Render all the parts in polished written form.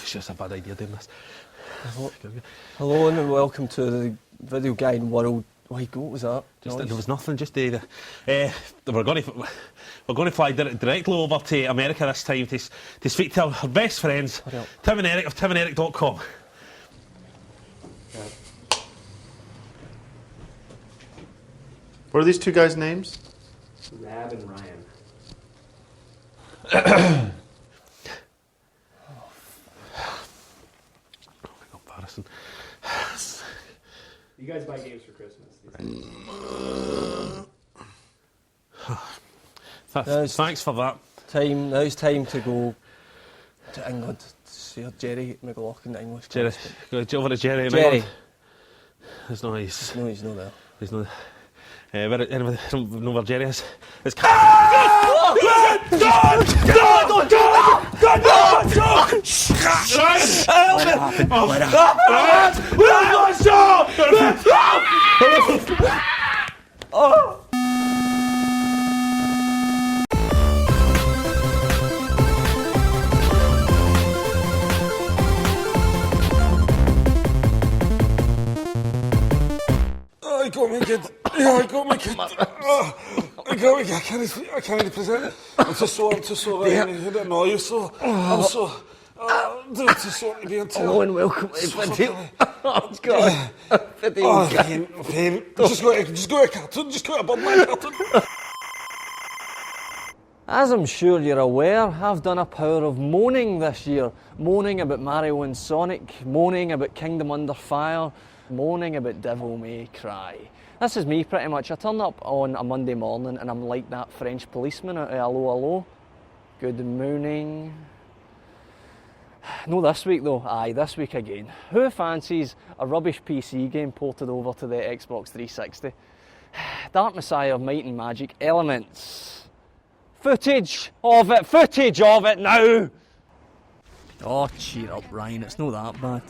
It's just a bad idea doing this. Hello and welcome to the videoGaiden world. What was that? There was nothing. Just we're going to fly directly over to America this time to speak to our best friends, Tim and Eric of timanderic.com. What are these two guys' names? Rab and Ryan. Embarrassing. You guys buy games for Christmas? Thanks for that. Now it's time to go to England to see Jerry McLaughlin, the English. Jerry, go over to Jerry. Jerry. It's not nice. No, he's not there. He's not. Anybody know where Jerry is? It's. I got my kid. Yeah, I got my kid. I can't even present it. I'm too sore. I don't know you, so I'm so. Too sore to be on TV. Hello and welcome to video. Oh God. Video. Pain. Just go to a cartoon. Just go to a Birdman cartoon. As I'm sure you're aware, I've done a power of moaning this year. Moaning about Mario and Sonic, moaning about Kingdom Under Fire, moaning about Devil May Cry. This is me pretty much. I turn up on a Monday morning and I'm like that French policeman out of Hello Hello. Good morning. No, this week though. Aye, this week again. Who fancies a rubbish PC game ported over to the Xbox 360? Dark Messiah of Might and Magic Elements. Footage of it now! Oh, cheer up, Ryan, it's not that bad.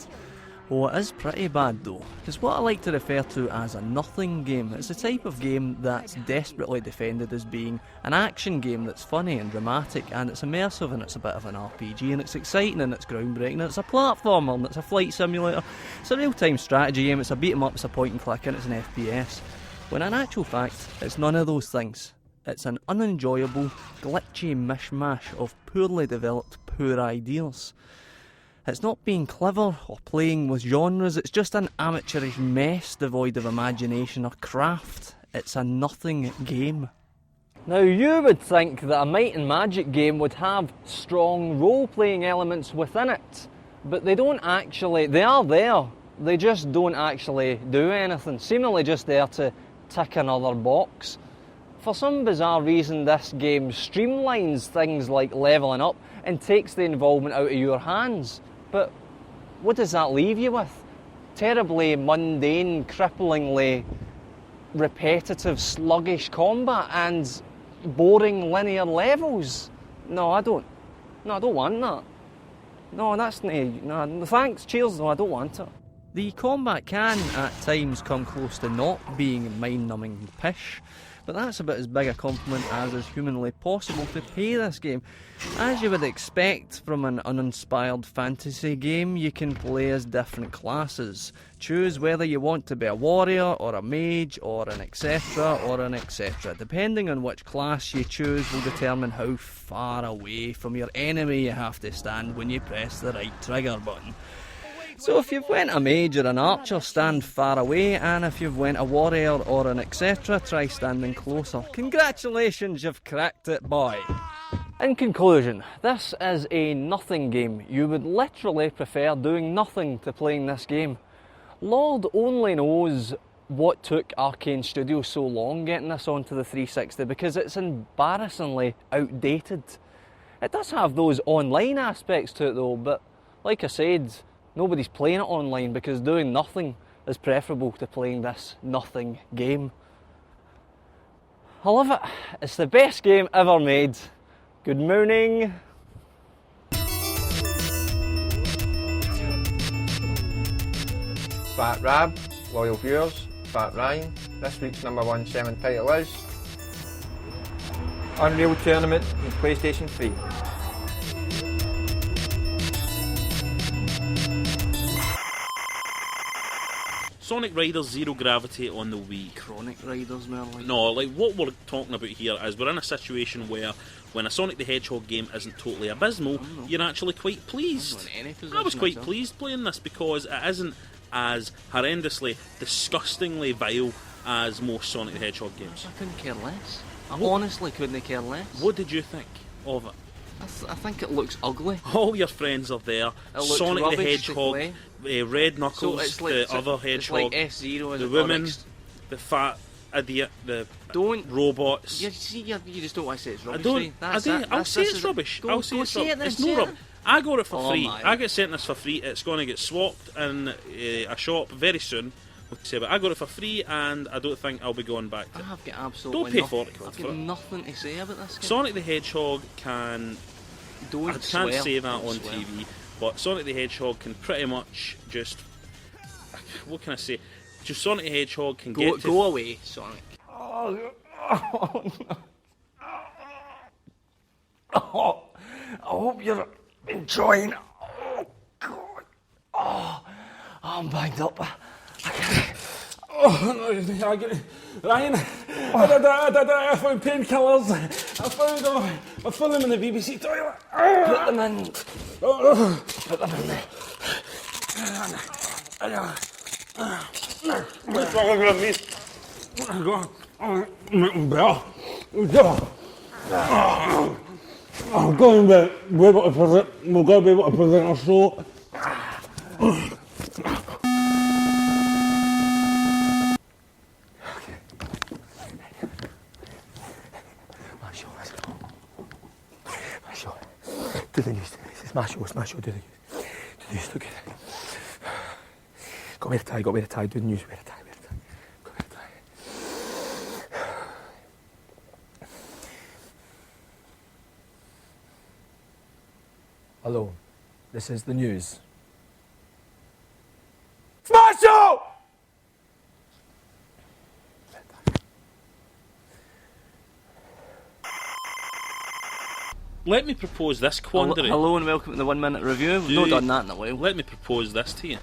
Oh, it is pretty bad though. It's what I like to refer to as a nothing game. It's the type of game that's desperately defended as being an action game that's funny and dramatic and it's immersive and it's a bit of an RPG and it's exciting and it's groundbreaking and it's a platformer and it's a flight simulator. It's a real-time strategy game, it's a beat 'em up, it's a point and click and it's an FPS. When in actual fact, it's none of those things. It's an unenjoyable, glitchy mishmash of poorly developed, poor ideas. It's not being clever or playing with genres, it's just an amateurish mess devoid of imagination or craft. It's a nothing game. Now you would think that a Might and Magic game would have strong role-playing elements within it, but they don't actually, they are there, they just don't actually do anything, seemingly just there to tick another box. For some bizarre reason, this game streamlines things like levelling up and takes the involvement out of your hands. But what does that leave you with? Terribly mundane, cripplingly repetitive, sluggish combat and boring linear levels? No, I don't want that. No, that's no, thanks, cheers, no, I don't want it. The combat can, at times, come close to not being mind-numbing pish, but that's about as big a compliment as is humanly possible to pay this game. As you would expect from an uninspired fantasy game, you can play as different classes. Choose whether you want to be a warrior, or a mage, or an etc, or an etc. Depending on which class you choose will determine how far away from your enemy you have to stand when you press the right trigger button. So if you've went a mage or an archer, stand far away, and if you've went a warrior or an etc, try standing closer. Congratulations, you've cracked it, boy. In conclusion, this is a nothing game. You would literally prefer doing nothing to playing this game. Lord only knows what took Arcane Studios so long getting this onto the 360 because it's embarrassingly outdated. It does have those online aspects to it though, but like I said, nobody's playing it online because doing nothing is preferable to playing this nothing game. I love it. It's the best game ever made. Good morning. Fat Rab, loyal viewers, Fat Ryan. This week's #1 selling title is Unreal Tournament on PlayStation 3. Sonic Riders Zero Gravity on the Wii. Chronic Riders, Merlin. No, like what we're talking about here is we're in a situation where when a Sonic the Hedgehog game isn't totally abysmal, you're actually quite pleased. I was quite pleased playing this because it isn't as horrendously, disgustingly vile as most Sonic the Hedgehog games. I couldn't care less. I honestly couldn't care less. What did you think of it? I think it looks ugly. All your friends are there. Sonic the Hedgehog, Red Knuckles, it's like, the other hedgehog, it's like F-Zero, the woman, the fat idiot, the robots. You see, you just don't want to say it's rubbish. I'll say it's rubbish. I'll say it's rubbish. It's no rubbish. I got it for free. I get sent this for free. It's going to get swapped in a shop very soon. But I got it for free, and I don't think I'll be going back to it. I've got absolutely don't pay nothing. £40 I've for got it. nothing to say about this game. Sonic the Hedgehog can. Don't I can't swear. say that Don't on swear. TV, but Sonic the Hedgehog can pretty much just. What can I say? Just Sonic the Hedgehog can Go away, Sonic. Oh, I hope you're enjoying. Oh, God. Oh, I'm banged up. I can't. Oh, no, I get it. Ryan, I found painkillers. I found them. I found them in the BBC toilet. Put them in. Put them in there. What's wrong with me? I'm going to be able to present. We're going to be able to present our show. Do the news. It's my show, do the news. Do the news, look at it. Got me a tie, do the news, wear a tie. Got me a tie. Hello, this is the news. Smash show! Let me propose this quandary. Hello and welcome to the 1 minute review. We've not done that in a while. Let me propose this to you.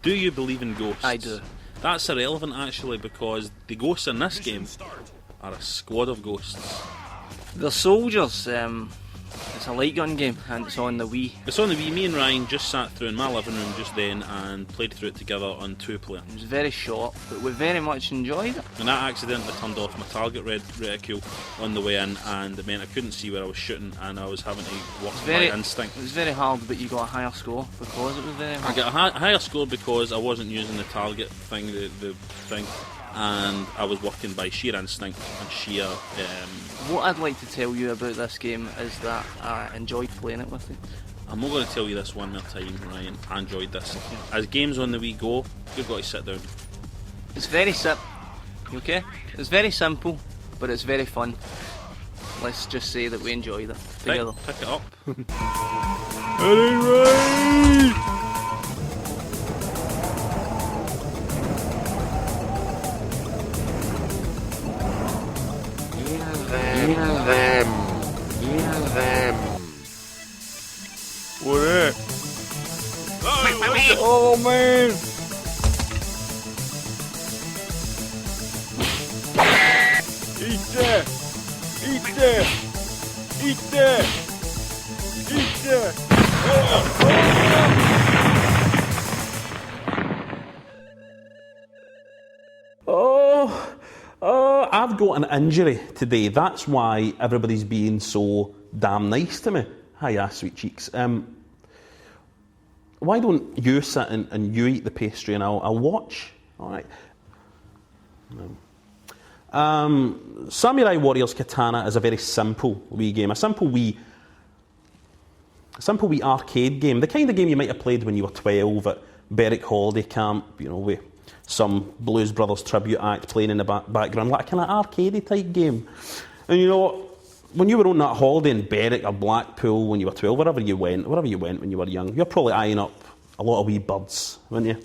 Do you believe in ghosts? I do. That's irrelevant actually because the ghosts in this game are a squad of ghosts. They're soldiers. It's a light gun game and it's on the Wii. It's on the Wii. Me and Ryan just sat through in my living room just then and played through it together on 2-player. It was very short, but we very much enjoyed it. And that accidentally turned off my target reticule on the way in, and it meant I couldn't see where I was shooting, and I was having to work by instinct. It was very hard, but you got a higher score because it was very hard. I got a higher score because I wasn't using the target thing, the thing, and I was working by sheer instinct and sheer. What I'd like to tell you about this game is that I enjoyed playing it with you. I'm not going to tell you this one more time, Ryan. I enjoyed this. As games on the Wii go, you've got to sit down. It's very okay? It's very simple, but it's very fun. Let's just say that we enjoyed it together. Pick it up. What is it? Oh man! Eat that! Eat that! Eat that! Eat that! I've got an injury today. That's why everybody's being so damn nice to me. Hiya, sweet cheeks. Why don't you sit and you eat the pastry and I'll watch? All right. Samurai Warriors Katana is a very simple Wii game. A simple Wii arcade game. The kind of game you might have played when you were 12 at Berwick Holiday Camp, you know, with some Blues Brothers tribute act playing in the background, like a kind of arcadey type game. And you know, when you were on that holiday in Berwick or Blackpool when you were 12, wherever you went when you were young, you're probably eyeing up a lot of wee birds, weren't you?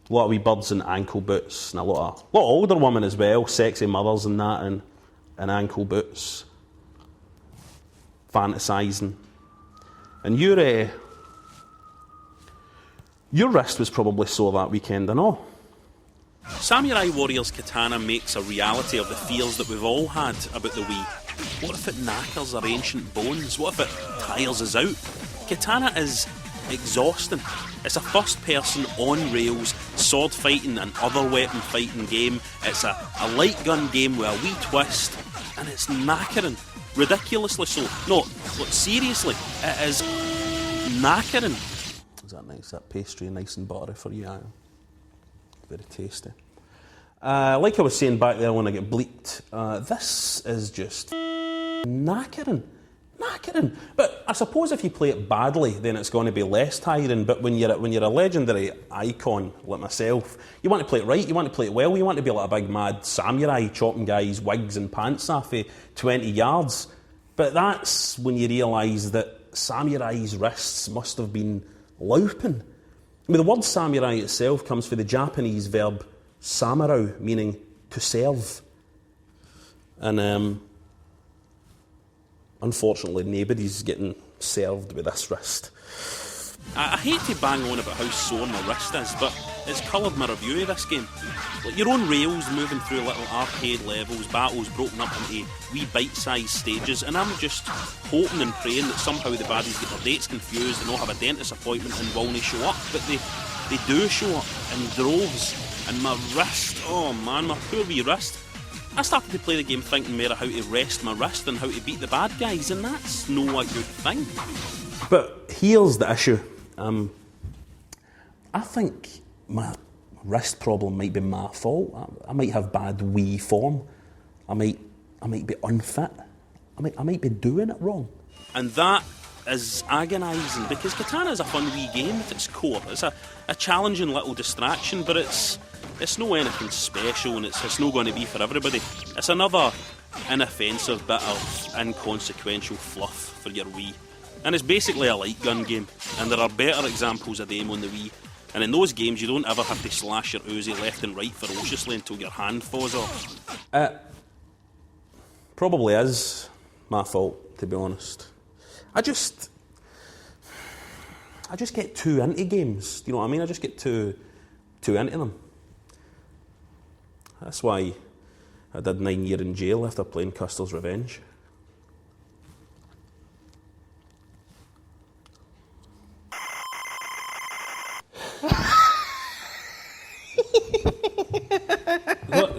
A lot of wee birds in ankle boots, and a lot of older women as well, sexy mothers and that, and ankle boots, fantasising. And your wrist was probably sore that weekend, I know. Samurai Warriors Katana makes a reality of the fears that we've all had about the Wii. What if it knackers our ancient bones? What if it tires us out? Katana is exhausting. It's a first-person, on-rails, sword-fighting and other weapon-fighting game. It's a light gun game with a wee twist, and it's knackering. Ridiculously so. No, look, seriously, it is knackering. Is that nice? That pastry nice and buttery for you, Ian? Very tasty. Like I was saying back there when I get bleeped, this is just knackering. Knackering. But I suppose if you play it badly, then it's going to be less tiring. But when you're a legendary icon like myself, you want to play it right, you want to play it well, you want to be like a big mad samurai chopping guys' wigs and pants off 20 yards. But that's when you realise that samurai's wrists must have been louping. I mean, the word samurai itself comes from the Japanese verb samarau, meaning to serve. And unfortunately, nobody's getting served with this wrist. I hate to bang on about how sore my wrist is, but it's coloured my review of this game. Like your own rails moving through little arcade levels, battles broken up into wee bite-sized stages, and I'm just hoping and praying that somehow the baddies get their dates confused and all have a dentist appointment and won't show up, but they do show up in droves. And my wrist, oh man, my poor wee wrist. I started to play the game thinking more of how to rest my wrist than how to beat the bad guys, and that's no a good thing. But here's the issue. I think my wrist problem might be my fault. I might have bad Wii form. I might be unfit. I might be doing it wrong. And that is agonising, because Katana is a fun wee game at its core. It's a challenging little distraction, but it's no anything special, and it's not going to be for everybody. It's another inoffensive bit of inconsequential fluff for your Wii. And it's basically a light gun game, and there are better examples of them on the Wii. And in those games, you don't ever have to slash your Uzi left and right ferociously until your hand falls off. It probably is my fault, to be honest. I just get too into games, you know what I mean? I just get too into them. That's why I did 9 years in jail after playing Custer's Revenge.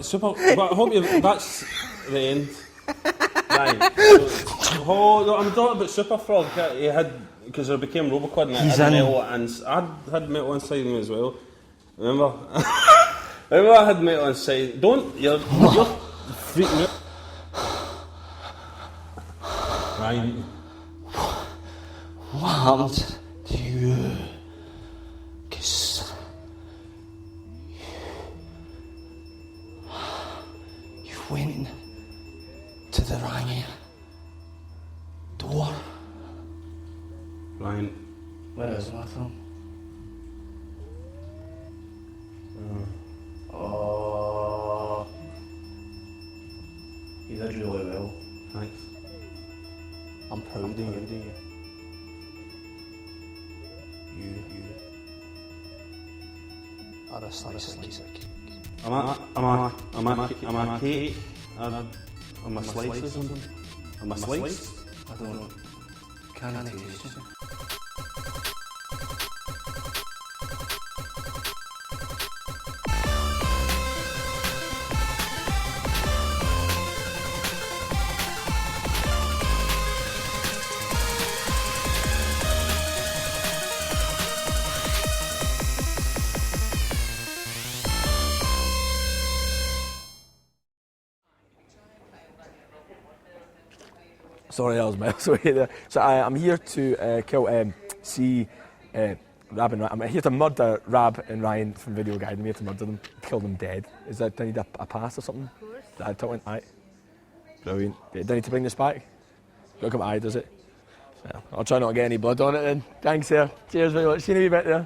Super, but I hope that's the end. Right. Oh, no, I'm talking about Super Frog. He had, because it became Robocod and He's had in. metal, and I had metal inside me as well. Remember? Remember I had metal inside. You're freaking me out. Ryan. What happened to you? Because you went to the wrong door. Ryan. Where is my phone? Oh, you did really well. Thanks. I'm proud of you. You are a slice of cake. I'm a cake. I'm a slice or something. I'm a slice. I don't know. Can I taste it? Sorry, that was my sorry there. So I'm here to see Rab and Ryan. I'm here to murder Rab and Ryan from videoGaiden. I'm here to murder them, kill them dead. Is that, do I need a pass or something? Of course. Did I talk in? Aye. Brilliant. Yeah, do I need to bring this back? Look at my eye, does it? Yeah, I'll try not to get any blood on it then. Thanks, sir. Cheers very much. See you in a wee bit there.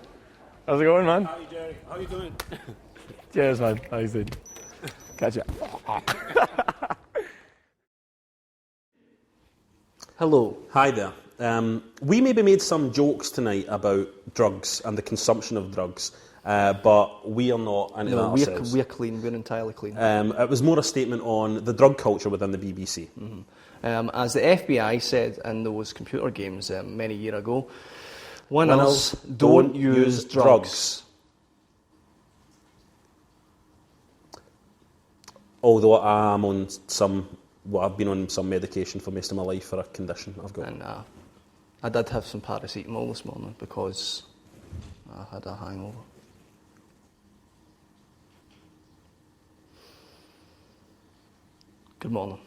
How's it going, man? Hi, Jerry. How you doing? Cheers, man. How you doing? Catch you. Hello. Hi there. We maybe made some jokes tonight about drugs and the consumption of drugs, but we are not into that No, ourselves. we're clean. We're entirely clean. It was more a statement on the drug culture within the BBC. As the FBI said in those computer games many years ago, winners don't use drugs. Although I've been on some medication for most of my life for a condition I've got. And I did have some paracetamol this morning because I had a hangover. Good morning.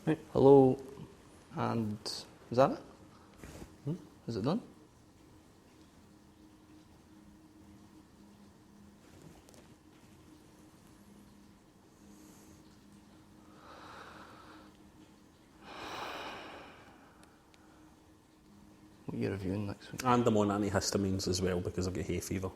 Right. Hello, and is that it? Is it done? What are you reviewing next week? And I'm on antihistamines as well because I've got hay fever.